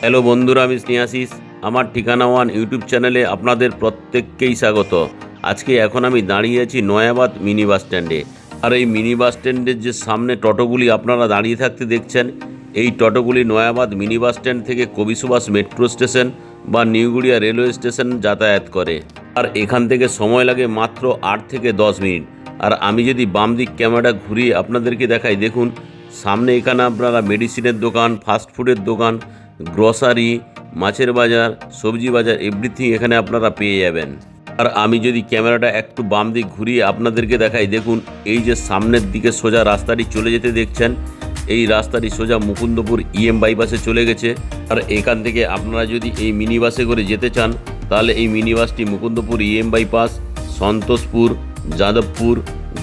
Hello বন্ধুরা, আমি স্নেহাশিস। আমার ঠিকানা ওয়ান ইউটিউব চ্যানেলে আপনাদের প্রত্যেককেই স্বাগত। আজকে এখন আমি দাঁড়িয়ে আছি নয়াবাদ মিনি বাস স্ট্যান্ডে। আর এই মিনি বাস স্ট্যান্ডের যে সামনে টোটোগুলি আপনারা দাঁড়িয়ে থাকতে দেখছেন, এই টোটোগুলি নয়াবাদ মিনি বাস স্ট্যান্ড থেকে কবি সুভাষ মেট্রো স্টেশন বা নিউগুড়িয়া রেলওয়ে স্টেশন যাতায়াত করে। আর এখান থেকে সময় লাগে মাত্র 8 থেকে 10 মিনিট। আর আমি যদি বাম দিক ক্যামেরাটা ঘুরিয়ে আপনাদেরকে দেখাই, দেখুন সামনে এখানে আপনারা মেডিসিনের দোকান, ফাস্টফুডের দোকান, গ্রসারি, মাছের বাজার, সবজি বাজার এভরিথিং এখানে আপনারা পেয়ে যাবেন। আর আমি যদি ক্যামেরাটা একটু বাম দিক ঘুরিয়ে আপনাদেরকে দেখাই, দেখুন এই যে সামনের দিকে সোজা রাস্তাটি চলে যেতে দেখছেন, এই রাস্তাটি সোজা মুকুন্দপুর বাইপাসে চলে গেছে। আর এখান থেকে আপনারা যদি এই মিনি বাসে করে যেতে চান, তাহলে এই মিনি বাসটি মুকুন্দপুর বাইপাস, সন্তোষপুর, যাদবপুর,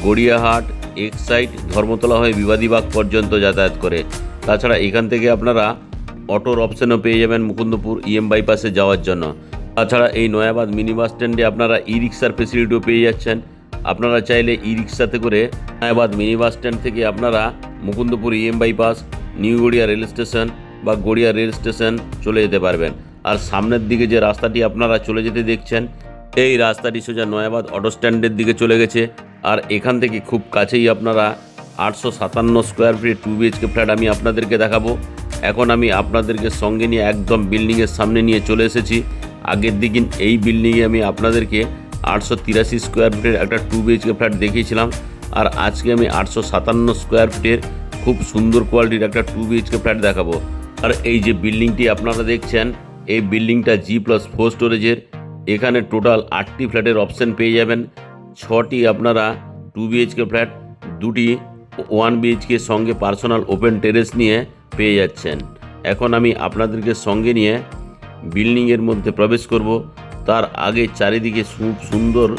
গড়িয়াহাট, এক্সাইড, ধর্মতলা হয়ে বিবাদীবাগ পর্যন্ত যাতায়াত করে। তাছাড়া এখান থেকে আপনারা অটোর অপশানও পেয়ে যাবেন মুকুন্দপুর বাইপাসে যাওয়ার জন্য। তাছাড়া এই নয়াবাদ মিনি বাস স্ট্যান্ডে আপনারা ই রিক্সার ফেসিলিটিও পেয়ে যাচ্ছেন। আপনারা চাইলে ই রিক্সাতে করে নয়াবাদ মিনি বাস স্ট্যান্ড থেকে আপনারা Mukundapur bypass, new Garia rail station বা গড়িয়া রেল স্টেশন চলে যেতে পারবেন। আর সামনের দিকে যে রাস্তাটি আপনারা চলে যেতে দেখছেন, এই রাস্তাটি সোজা নয়াবাদ অটো স্ট্যান্ডের দিকে চলে গেছে। আর এখান থেকে খুব কাছেই আপনারা 857 স্কোয়ার ফিট 2 BHK ফ্ল্যাট আমি আপনাদেরকে দেখাবো। এখন আমি আপনাদেরকে সঙ্গে নিয়ে একদম বিল্ডিংয়ের সামনে নিয়ে চলে এসেছি। আগের দিন এই বিল্ডিংয়ে আমি আপনাদেরকে 883 স্কোয়ার ফিটের একটা 2 BHK ফ্ল্যাট দেখিয়েছিলাম। আর আজকে আমি 857 স্কোয়ার ফিটের খুব সুন্দর কোয়ালিটির একটা 2 BHK ফ্ল্যাট দেখাবো। আর এই যে বিল্ডিংটি আপনারা দেখছেন, এই বিল্ডিংটা G+4 স্টোরেজের। এখানে টোটাল 8টি ফ্ল্যাটের অপশান পেয়ে যাবেন। 6টি আপনারা 2 BHK ফ্ল্যাট, 2টি 1 BHK সঙ্গে পার্সোনাল ওপেন টেরেস নিয়ে পেয়ে যাচ্ছেন। এখন আমি আপনাদেরকে সঙ্গে নিয়ে বিল্ডিংয়ের মধ্যে প্রবেশ করব। তার আগে চারিদিকে সুন্দর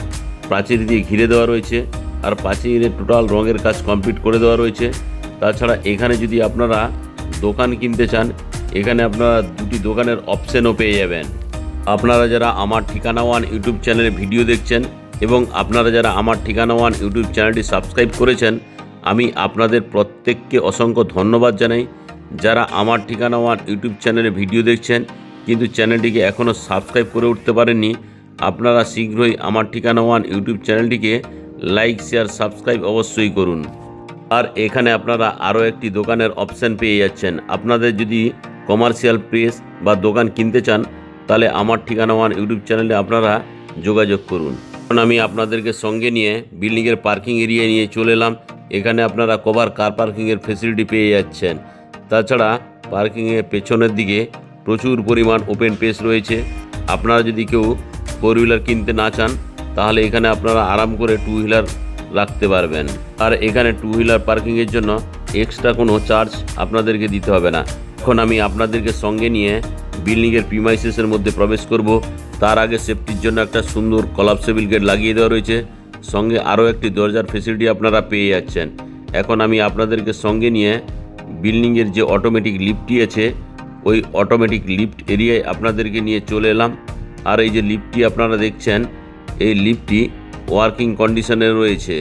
প্রাচীর দিয়ে ঘিরে দেওয়া রয়েছে। আর প্রাচীরে টোটাল রঙের কাজ কমপ্লিট করে দেওয়া রয়েছে। তাছাড়া এখানে যদি আপনারা দোকান কিনতে চান, এখানে আপনারা 2টি দোকানের অপশানও পেয়ে যাবেন। আপনারা যারা আমার ঠিকানা ওয়ান ইউটিউব চ্যানেলে ভিডিও দেখছেন এবং আপনারা যারা আমার ঠিকানা ওয়ান ইউটিউব চ্যানেলটি সাবস্ক্রাইব করেছেন, আমি আপনাদের প্রত্যেককে অসংখ্য ধন্যবাদ জানাই। যারা আমার ঠিকানা ওয়ান ইউটিউব চ্যানেলে ভিডিও দেখছেন কিন্তু চ্যানেলটিকে এখনও সাবস্ক্রাইব করে উঠতে পারেননি, আপনারা শীঘ্রই আমার ঠিকানা ওয়ান ইউটিউব চ্যানেলটিকে লাইক, শেয়ার, সাবস্ক্রাইব অবশ্যই করুন। আর এখানে আপনারা আরও একটি দোকানের অপশান পেয়ে যাচ্ছেন। আপনাদের যদি কমার্শিয়াল প্লেস বা দোকান কিনতে চান, তাহলে আমার ঠিকানা ওয়ান ইউটিউব চ্যানেলে আপনারা যোগাযোগ করুন। এখন আমি আপনাদেরকে সঙ্গে নিয়ে বিল্ডিংয়ের পার্কিং এরিয়ায় নিয়ে চলে এলাম। এখানে আপনারা কভার কার পার্কিংয়ের ফেসিলিটি পেয়ে যাচ্ছেন। তাছাড়া পার্কিংয়ের পেছনের দিকে প্রচুর পরিমাণ ওপেন স্পেস রয়েছে। আপনারা যদি কেউ 4 হুইলার কিনতে না চান, তাহলে এখানে আপনারা আরাম করে 2 হুইলার রাখতে পারবেন। আর এখানে 2 হুইলার পার্কিংয়ের জন্য এক্সট্রা কোনো চার্জ আপনাদেরকে দিতে হবে না। এখন আমি আপনাদেরকে সঙ্গে নিয়ে বিল্ডিংয়ের প্রিমাইসেসের মধ্যে প্রবেশ করব। তার আগে সেফটির জন্য একটা সুন্দর কলাপসেবল গেট লাগিয়ে দেওয়া রয়েছে। সঙ্গে আরও একটি দরজার ফেসিলিটি আপনারা পেয়ে যাচ্ছেন। এখন আমি আপনাদেরকে সঙ্গে নিয়ে বিল্ডিংয়ের যে অটোমেটিক লিফটটি আছে, ওই অটোমেটিক লিফট এরিয়ায় আপনাদেরকে নিয়ে চলে এলাম। আর এই যে লিফটটি আপনারা দেখছেন, এই লিফটটি ওয়ার্কিং কন্ডিশনে রয়েছে।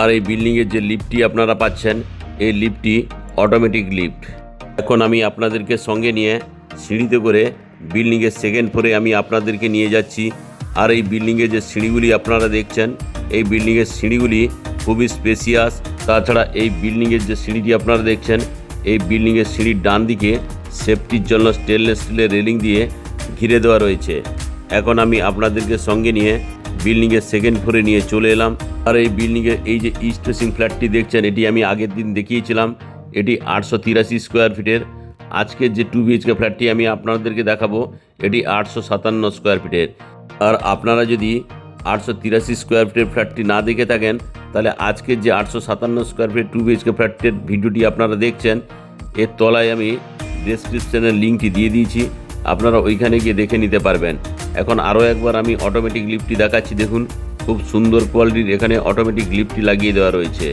আর এই বিল্ডিংয়ের যে লিফটটি আপনারা পাচ্ছেন, এই লিফটটি অটোমেটিক লিফট। এখন আমি আপনাদেরকে সঙ্গে নিয়ে সিঁড়িতে করে বিল্ডিংয়ের 2nd ফ্লোরে আমি আপনাদেরকে নিয়ে যাচ্ছি। আর এই বিল্ডিংয়ের যে সিঁড়িগুলি আপনারা দেখছেন, এই বিল্ডিংয়ের সিঁড়িগুলি খুবই স্পেসিয়াস। তাছাড়া এই বিল্ডিংয়ের যে সিঁড়িটি আপনারা দেখছেন, এই বিল্ডিংয়ের সিঁড়ির ডান দিকে সেফটির জন্য স্টেনলেস স্টিলের রেলিং দিয়ে ঘিরে দেওয়া রয়েছে। এখন আমি আপনাদেরকে সঙ্গে নিয়ে বিল্ডিংয়ের 2nd ফ্লোরে নিয়ে চলে এলাম। আর এই বিল্ডিংয়ের এই যে ইস্ট ফেসিং ফ্ল্যাটটি দেখছেন, এটি আমি আগের দিন দেখিয়েছিলাম। এটি 883 স্কোয়ার ফিটের। আজকের যে 2 BHK ফ্ল্যাটটি আমি আপনাদেরকে দেখাবো, এটি 857 স্কোয়ার ফিটের। আর আপনারা যদি 883 স্কোয়ার ফিটের ফ্ল্যাটটি না দেখে থাকেন, তাহলে আজকের যে 857 স্কোয়ার ফিট 2 BHK ফ্ল্যাটের ভিডিওটি আপনারা দেখছেন, এর তলায় আমি ডেসক্রিপশনের লিঙ্কটি দিয়ে দিয়েছি, আপনারা ওইখানে গিয়ে দেখে নিতে পারবেন। এখন আরও একবার আমি অটোমেটিক লিফটটি দেখাচ্ছি। দেখুন খুব সুন্দর কোয়ালিটির এখানে অটোমেটিক লিফটটি লাগিয়ে দেওয়া রয়েছে।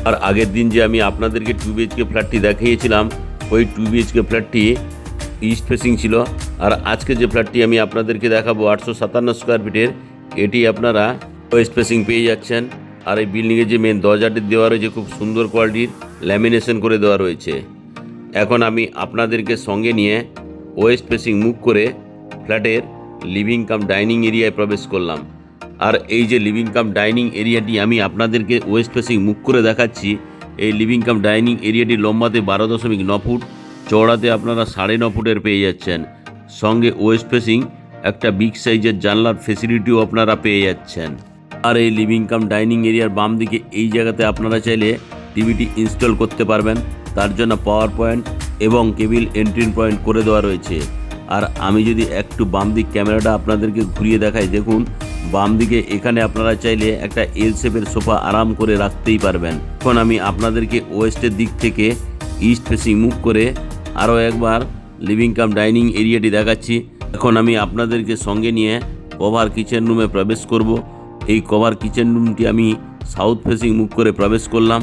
আর আগের দিন যে আমি আপনাদেরকে 2 BHK ফ্ল্যাটটি দেখিয়েছিলাম, ওই 2 BHK ফ্ল্যাটটি ইস্ট ফেসিং ছিল। আর আজকে যে ফ্ল্যাটটি আমি আপনাদেরকে দেখাবো 857 স্কোয়ার ফিটের, এটি আপনারা ওয়েস্ট ফেসিং পেয়ে যাচ্ছেন। আর এই বিল্ডিংয়ের যে মেন দরজাটি দেওয়া রয়েছে, খুব সুন্দর কোয়ালিটির ল্যামিনেশন করে দেওয়া রয়েছে। এখন আমি আপনাদেরকে সঙ্গে নিয়ে ওয়েস্ট ফেসিং মুখ করে ফ্ল্যাটের লিভিং কাম ডাইনিং এরিয়ায় প্রবেশ করলাম। আর এই যে লিভিং কাম ডাইনিং এরিয়াটি আমি আপনাদেরকে ওয়েস্ট ফেসিং মুখ করে দেখাচ্ছি, এই লিভিং কাম ডাইনিং এরিয়াটি লম্বাতে 12.9 ফুট, চওড়াতে আপনারা 9.5 ফুটের পেয়ে যাচ্ছেন। সঙ্গে ওয়েস্ট ফেসিং একটা বিগ সাইজের জানলার ফেসিলিটিও আপনারা পেয়ে যাচ্ছেন। আর এই লিভিং কাম ডাইনিং এরিয়ার বাম দিকে এই জায়গাতে আপনারা চাইলে টিভিটি ইনস্টল করতে পারবেন, তার জন্য পাওয়ার পয়েন্ট এবং কেবিল এন্ট্রি পয়েন্ট করে দেওয়া রয়েছে। আর আমি যদি একটু বাম দিক ক্যামেরাটা আপনাদেরকে ঘুরিয়ে দেখাই, দেখুন বাম দিকে এখানে আপনারা চাইলে একটা এল শেপের সোফা আরাম করে রাখতেই পারবেন। এখন আমি আপনাদেরকে ওয়েস্টের দিক থেকে ইস্ট ফেসিং মুভ করে আরও একবার লিভিং কাম ডাইনিং এরিয়াটি দেখাচ্ছি। এখন আমি আপনাদেরকে সঙ্গে নিয়ে কভার কিচেন রুমে প্রবেশ করব। এই কভার কিচেন রুমটি আমি সাউথ ফেসিং মুভ করে প্রবেশ করলাম,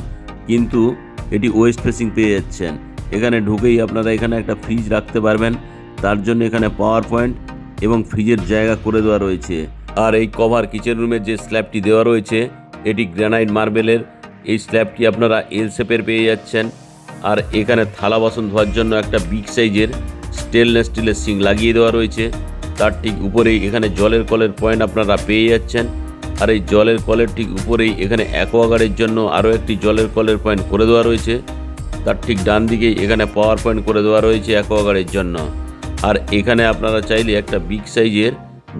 কিন্তু এটি ওয়েস্ট ফেসিং পেয়ে যাচ্ছেন। এখানে ঢুকেই আপনারা এখানে একটা ফ্রিজ রাখতে পারবেন, তার জন্য এখানে পাওয়ার পয়েন্ট এবং ফ্রিজের জায়গা করে দেওয়া রয়েছে। আর এই কভার কিচেন রুমের যে স্ল্যাবটি দেওয়া রয়েছে এটি গ্রানাইট মার্বেলের। এই স্ল্যাবটি আপনারা এল শেপের পেয়ে যাচ্ছেন। আর এখানে থালা বাসন ধোয়ার জন্য একটা বিগ সাইজের স্টেনলেস স্টিলের সিঙ্ক লাগিয়ে দেওয়া রয়েছে। তার ঠিক উপরেই এখানে জলের কলের পয়েন্ট আপনারা পেয়ে যাচ্ছেন। আর এই জলের কলের ঠিক উপরেই এখানে অ্যাকোয়াগার্ডের জন্য আরও একটি জলের কলের পয়েন্ট করে দেওয়া রয়েছে। তার ঠিক ডান দিকেই এখানে পাওয়ার পয়েন্ট করে দেওয়া রয়েছে অ্যাকোয়াগার্ডের জন্য। আর এখানে আপনারা চাইলে একটা বিগ সাইজের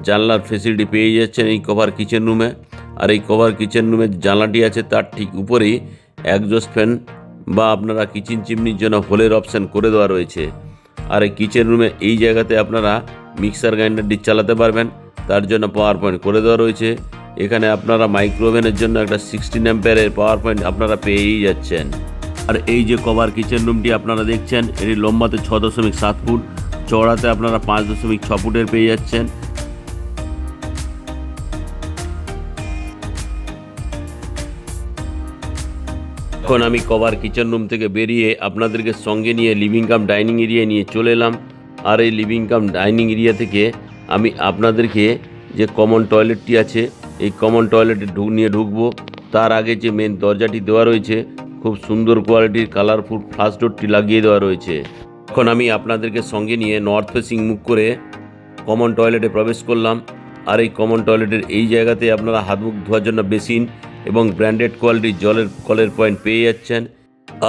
জানলার ফেসিলিটি পেয়ে যাচ্ছেন এই কভার কিচেন রুমে। আর এই কভার কিচেন রুমের জানলাটি আছে তার ঠিক উপরেই একজস্ট ফ্যান বা আপনারা কিচেন চিমনির জন্য হোলের অপশান করে দেওয়া রয়েছে। আর এই কিচেন রুমে এই জায়গাতে আপনারা মিক্সার গ্রাইন্ডারটি চালাতে পারবেন, তার জন্য পাওয়ার পয়েন্ট করে দেওয়া রয়েছে। এখানে আপনারা মাইক্রোওভেনের জন্য একটা 16 অ্যাম্পিয়ারের পাওয়ার পয়েন্ট আপনারা পেয়েই যাচ্ছেন। আর এই যে কভার কিচেন রুমটি আপনারা দেখছেন এটি লম্বাতে 6.7 ফুট, চওড়াতে আপনারা 5.6 ফুটের পেয়ে যাচ্ছেন। এখন আমি কভার কিচেন রুম থেকে বেরিয়ে আপনাদেরকে সঙ্গে নিয়ে লিভিং কাম ডাইনিং এরিয়ায় নিয়ে চলে এলাম। আর এই লিভিং কাম ডাইনিং এরিয়া থেকে আমি আপনাদেরকে যে কমন টয়লেটটি আছে এই কমন টয়লেটে নিয়ে ঢুকবো। তার আগে যে মেন দরজাটি দেওয়া রয়েছে খুব সুন্দর কোয়ালিটির কালারফুল ফ্লাশ ডোরটি লাগিয়ে দেওয়া রয়েছে। এখন আমি আপনাদেরকে সঙ্গে নিয়ে নর্থ ফেসিং মুখ করে কমন টয়লেটে প্রবেশ করলাম। আর এই কমন টয়লেটের এই জায়গাতে আপনারা হাত মুখ ধোয়ার জন্য বেসিন এবং ব্র্যান্ডেড কোয়ালিটির জলের কলের পয়েন্ট পেয়ে যাচ্ছেন।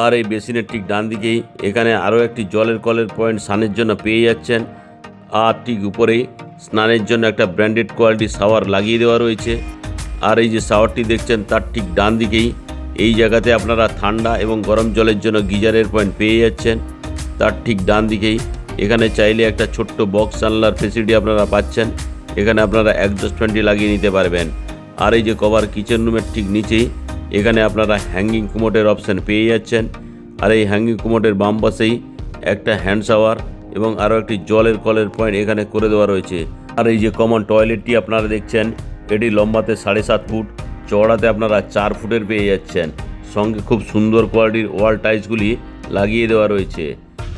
আর এই বেসিনের ঠিক ডান দিকেই এখানে আরও একটি জলের কলের পয়েন্ট স্নানের জন্য পেয়ে যাচ্ছেন। আর ঠিক উপরেই স্নানের জন্য একটা ব্র্যান্ডেড কোয়ালিটির শাওয়ার লাগিয়ে দেওয়া রয়েছে। আর এই যে শাওয়ারটি দেখছেন তার ঠিক ডান দিকেই এই জায়গাতে আপনারা ঠান্ডা এবং গরম জলের জন্য গিজারের পয়েন্ট পেয়ে যাচ্ছেন। তার ঠিক ডান দিকেই এখানে চাইলে একটা ছোট্ট বক্স জানলার ফেসিলিটি আপনারা পাচ্ছেন, এখানে আপনারা একজস্ট ফ্যানটি লাগিয়ে নিতে পারবেন। আর এই যে কভার কিচেন রুমের ঠিক নিচেই এখানে আপনারা হ্যাঙ্গিং কুমোটের অপশান পেয়ে যাচ্ছেন। আর এই হ্যাঙ্গিং কুমোটের বাম পাশেই একটা হ্যান্ড শাওয়ার এবং আরও একটি জলের কলের পয়েন্ট এখানে করে দেওয়া রয়েছে। আর এই যে কমন টয়লেটটি আপনারা দেখছেন এটি লম্বাতে 7.5 ফুট, চওড়াতে আপনারা 4 ফুটের পেয়ে যাচ্ছেন। সঙ্গে খুব সুন্দর কোয়ালিটির ওয়াল টাইলসগুলি লাগিয়ে দেওয়া রয়েছে।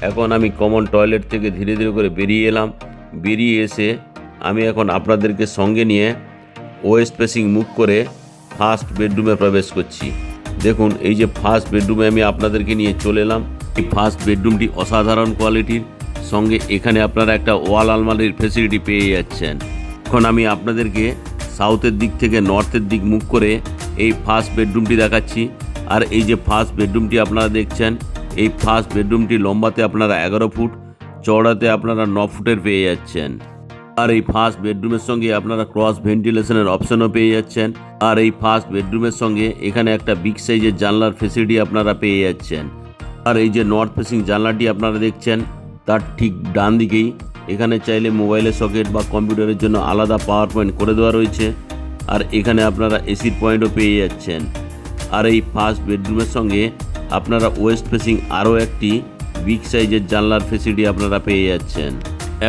এখন আমি কমন টয়লেট থেকে ধীরে ধীরে করে বেরিয়ে এলাম। বেরিয়ে এসে আমি এখন আপনাদেরকে সঙ্গে নিয়ে ওয়েস্ট ফেসিং মুভ করে ফার্স্ট বেডরুমে প্রবেশ করছি। দেখুন এই যে ফার্স্ট বেডরুমে আমি আপনাদেরকে নিয়ে চলে এলাম। এই ফার্স্ট বেডরুমটি অসাধারণ কোয়ালিটির, সঙ্গে এখানে আপনারা একটা ওয়াল আলমারির ফেসিলিটি পেয়ে যাচ্ছেন। এখন আমি আপনাদেরকে সাউথের দিক থেকে নর্থের দিক মুভ করে এই ফার্স্ট বেডরুমটি দেখাচ্ছি। আর এই যে ফার্স্ট বেডরুমটি আপনারা দেখছেন এই ফার্স্ট বেডরুমটি লম্বাতে আপনারা 11 ফুট, চওড়াতে আপনারা 9 ফুটের পেয়ে যাচ্ছেন। আর এই ফার্স্ট বেডরুমের সঙ্গে আপনারা ক্রস ভেন্টিলেশনের অপশনও পেয়ে যাচ্ছেন। আর এই ফার্স্ট বেডরুমের সঙ্গে এখানে একটা বিগ সাইজের জানলার ফেসিলিটি আপনারা পেয়ে যাচ্ছেন। আর এই যে নর্থ ফেসিং জানলাটি আপনারা দেখছেন তার ঠিক ডান দিকেই এখানে চাইলে মোবাইলের সকেট বা কম্পিউটারের জন্য আলাদা পাওয়ার পয়েন্ট করে দেওয়া রয়েছে। আর এখানে আপনারা এসির পয়েন্টও পেয়ে যাচ্ছেন। আর এই ফার্স্ট বেডরুমের সঙ্গে আপনারা ওয়েস্ট ফেসিং আরও একটি বিগ সাইজের জানলার ফেসিলিটি আপনারা পেয়ে যাচ্ছেন।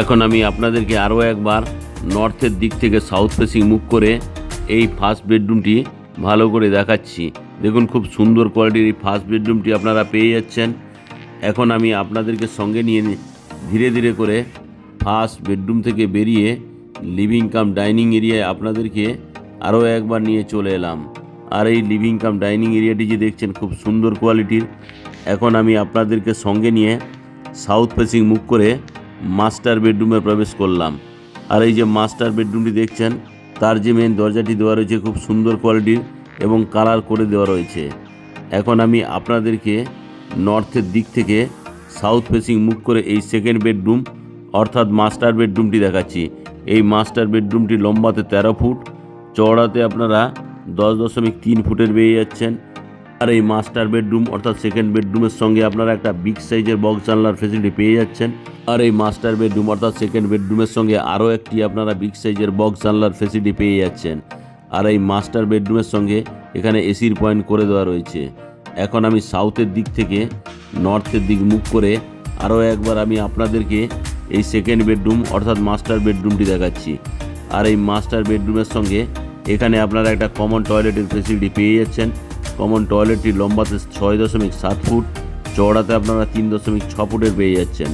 এখন আমি আপনাদেরকে আরও একবার নর্থের দিক থেকে সাউথ ফেসিং মুভ করে এই ফার্স্ট বেডরুমটি ভালো করে দেখাচ্ছি। দেখুন খুব সুন্দর কোয়ালিটির এই ফার্স্ট বেডরুমটি আপনারা পেয়ে যাচ্ছেন। এখন আমি আপনাদেরকে সঙ্গে নিয়ে ধীরে ধীরে করে ফার্স্ট বেডরুম থেকে বেরিয়ে লিভিং কাম ডাইনিং এরিয়ায় আপনাদেরকে আরও একবার নিয়ে চলে এলাম। আর এই লিভিং কাম ডাইনিং এরিয়াটি যে দেখছেন খুব সুন্দর কোয়ালিটির। এখন আমি আপনাদেরকে সঙ্গে নিয়ে সাউথ ফেসিং মুভ করে মাস্টার বেডরুমে প্রবেশ করলাম। আর এই যে মাস্টার বেডরুমটি দেখছেন, তার যে মেন দরজাটি দেওয়া রয়েছে খুব সুন্দর কোয়ালিটির এবং কালার করে দেওয়া রয়েছে। এখন আমি আপনাদেরকে নর্থের দিক থেকে সাউথ ফেসিং মুখ করে এই সেকেন্ড বেডরুম অর্থাৎ মাস্টার বেডরুমটি দেখাচ্ছি। এই মাস্টার বেডরুমটি লম্বাতে 13 ফুট, চওড়াতে আপনারা 10.3 ফুটের পেয়ে যাচ্ছেন। আর এই মাস্টার বেডরুম অর্থাৎ সেকেন্ড বেডরুমের সঙ্গে আপনারা একটা বিগ সাইজের বক্স জানলার ফেসিলিটি পেয়ে যাচ্ছেন। আর এই মাস্টার বেডরুম অর্থাৎ সেকেন্ড বেডরুমের সঙ্গে আরও একটি আপনারা বিগ সাইজের বক্স জানলার ফেসিলিটি পেয়ে যাচ্ছেন। আর এই মাস্টার বেডরুমের সঙ্গে এখানে এসির পয়েন্ট করে দেওয়া রয়েছে। এখন আমি সাউথের দিক থেকে নর্থের দিক মুখ করে আরও একবার আমি আপনাদেরকে এই সেকেন্ড বেডরুম অর্থাৎ মাস্টার বেডরুমটি দেখাচ্ছি। আর এই মাস্টার বেডরুমের সঙ্গে এখানে আপনারা একটা কমন টয়লেটের ফেসিলিটি পেয়ে যাচ্ছেন। কমন টয়লেটটি লম্বাতে 6.7 ফুট, চওড়াতে আপনারা 3.6 ফুটের পেয়ে যাচ্ছেন।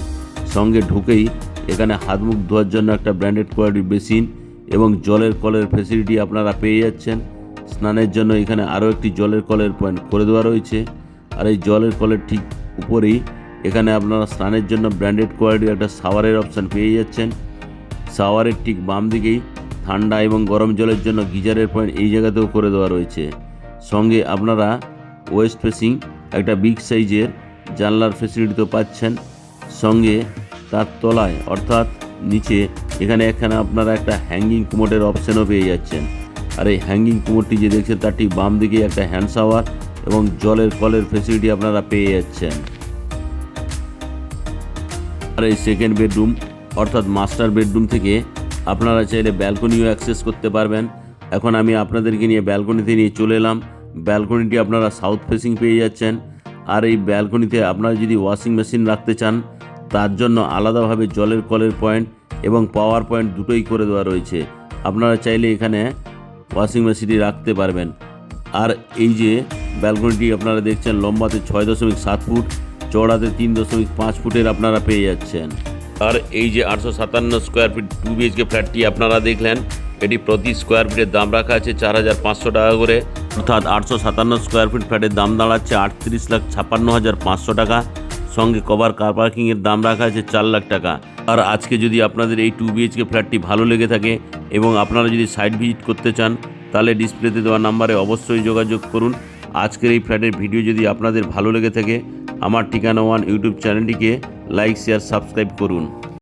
সঙ্গে ঢুকেই এখানে হাত মুখ ধোয়ার জন্য একটা ব্র্যান্ডেড কোয়ালিটির বেসিন এবং জলের কলের ফেসিলিটি আপনারা পেয়ে যাচ্ছেন। স্নানের জন্য এখানে আরও একটি জলের কলের পয়েন্ট করে দেওয়া রয়েছে। আর এই জলের কলের ঠিক উপরেই এখানে আপনারা স্নানের জন্য ব্র্যান্ডেড কোয়ালিটির একটা শাওয়ারের অপশান পেয়ে যাচ্ছেন। শাওয়ারের ঠিক বাম দিকেই ঠান্ডা এবং গরম জলের জন্য গিজারের পয়েন্ট এই জায়গাতেও করে দেওয়া রয়েছে। সঙ্গে আপনারা ওয়েস্ট ফেসিং একটা বিগ সাইজের জানলার ফেসিলিটি তো পাচ্ছেন। সঙ্গে তার তলায় অর্থাৎ নিচে এখানে আপনারা একটা হ্যাঙ্গিং কুমোডের অপশানও পেয়ে যাচ্ছেন। আর এই হ্যাঙ্গিং কুমোডটি যে দেখছেন তার ঠিক বাম দিকে একটা হ্যান্ড শাওয়ার এবং জলের কলের ফেসিলিটি আপনারা পেয়ে যাচ্ছেন। আর এই সেকেন্ড বেডরুম অর্থাৎ মাস্টার বেডরুম থেকে আপনারা চাইলে ব্যালকনিও অ্যাক্সেস করতে পারবেন। এখন আমি আপনাদেরকে নিয়ে ব্যালকনিতে নিয়ে চলে এলাম। ব্যালকনিটি আপনারা সাউথ ফেসিং পেয়ে যাচ্ছেন। আর এই ব্যালকনিতে আপনারা যদি ওয়াশিং মেশিন রাখতে চান তার জন্য আলাদাভাবে জলের কলের পয়েন্ট এবং পাওয়ার পয়েন্ট দুটোই করে দেওয়া রয়েছে। আপনারা চাইলে এখানে ওয়াশিং মেশিনটি রাখতে পারবেন। আর এই যে ব্যালকনিটি আপনারা দেখছেন লম্বাতে 6.7 ফুট, চওড়াতে 3.5 ফুটের আপনারা পেয়ে যাচ্ছেন। আর এই যে 857 স্কোয়ার ফিট 2 BHK ফ্ল্যাটটি আপনারা দেখলেন, এটি প্রতি স্কোয়ার ফিটের দাম রাখা আছে 4,500 টাকা করে। অর্থাৎ 857 স্কোয়ার ফিট ফ্ল্যাটের দাম দাঁড়াচ্ছে 38,56,500 টাকা। সঙ্গে কভার কার পার্কিংয়ের দাম রাখা আছে 4 লাখ টাকা। আর আজকে যদি আপনাদের এই 2 BHK ফ্ল্যাটটি ভালো লেগে থাকে এবং আপনারা যদি সাইট ভিজিট করতে চান তাহলে ডিসপ্লেতে দেওয়া নাম্বারে অবশ্যই যোগাযোগ করুন। আজকের এই ফ্ল্যাটের ভিডিও যদি আপনাদের ভালো লেগে থাকে আমার ঠিকানা ওয়ান ইউটিউব চ্যানেলটিকে লাইক, শেয়ার, সাবস্ক্রাইব করুন।